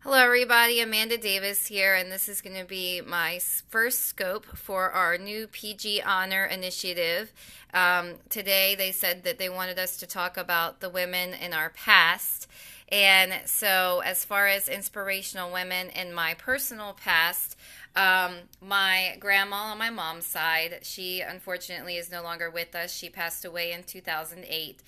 Hello, everybody. Amanda Davis here, and this is going to be my first scope for our new PG Honor initiative. Today, they said that they wanted us to talk about the women in our past. And so, as far as inspirational women in my personal past, my grandma on my mom's side, she unfortunately is no longer with us. She passed away in 2008.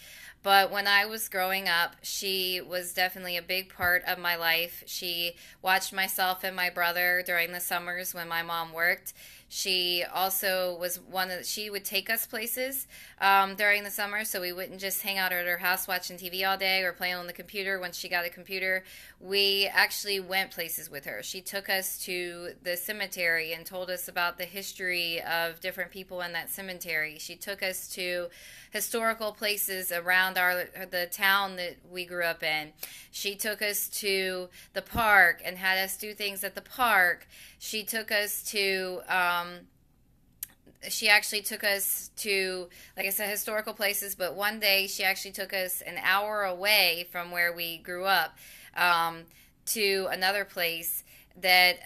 But when I was growing up, she was definitely a big part of my life. She watched myself and my brother during the summers when my mom worked. She also was she would take us places during the summer, so we wouldn't just hang out at her house watching TV all day or playing on the computer. Once she got a computer, we actually went places with her. She took us to the cemetery and told us about the history of different people in that cemetery. She took us to historical places around the town that we grew up in. She took us to the park and had us do things at the park. She took us to she actually took us to, like I said, historical places, but one day she actually took us an hour away from where we grew up, to another place that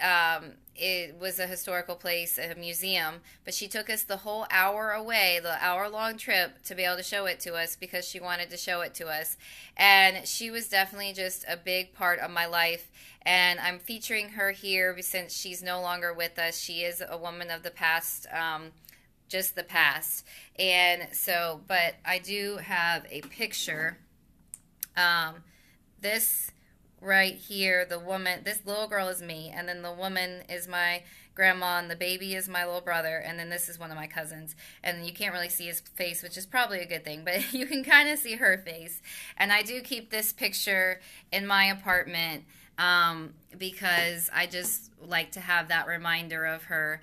it was a historical place, a museum, but she took us the whole hour away, the hour-long trip, to be able to show it to us because she wanted to show it to us. And she was definitely just a big part of my life. And I'm featuring her here since she's no longer with us. She is a woman of the past, just the past. And so, but I do have a picture. This right here, the woman, this little girl is me, and then the woman is my grandma, and the baby is my little brother, and then this is one of my cousins. And you can't really see his face, which is probably a good thing, but you can kind of see her face. And I do keep this picture in my apartment because I just like to have that reminder of her.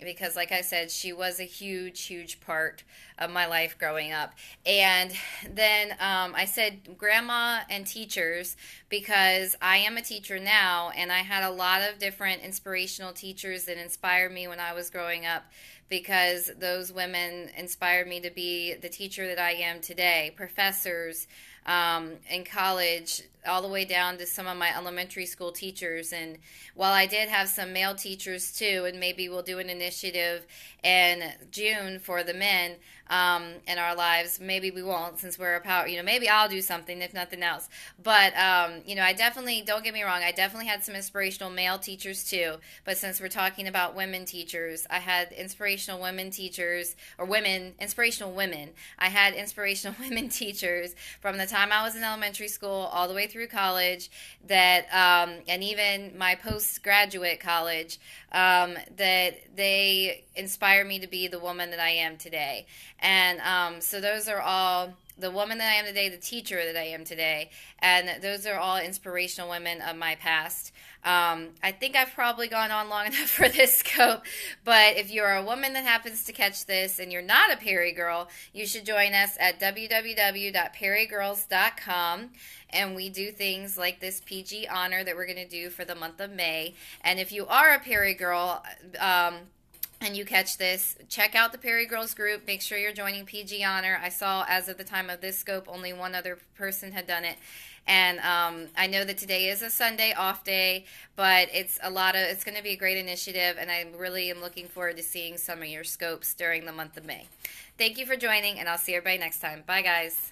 Because, like I said, she was a huge, huge part of my life growing up. And then I said grandma and teachers because I am a teacher now, and I had a lot of different inspirational teachers that inspired me when I was growing up because those women inspired me to be the teacher that I am today. Professors in college, all the way down to some of my elementary school teachers. And while I did have some male teachers too, and maybe we'll do an initiative in June for the men in our lives. Maybe we won't since we're a power, maybe I'll do something if nothing else. But, I definitely, don't get me wrong, I definitely had some inspirational male teachers too. But since we're talking about women teachers, I had inspirational women teachers, or women, inspirational women. I had inspirational women teachers from the time I was in elementary school all the way through college, that and even my postgraduate college, that they inspire me to be the woman that I am today. And so those are all the woman that I am today, the teacher that I am today, and those are all inspirational women of my past. I think I've probably gone on long enough for this scope, but if you're a woman that happens to catch this and you're not a Peri girl, you should join us at www.perigirls.com, and we do things like this PG honor that we're going to do for the month of May. And if you are a Peri girl, and you catch this, check out the PeriGirls group. Make sure you're joining PG Honor. I saw, as of the time of this scope, only one other person had done it. And I know that today is a Sunday off day, but it's going to be a great initiative, and I really am looking forward to seeing some of your scopes during the month of May. Thank you for joining, and I'll see everybody next time. Bye, guys.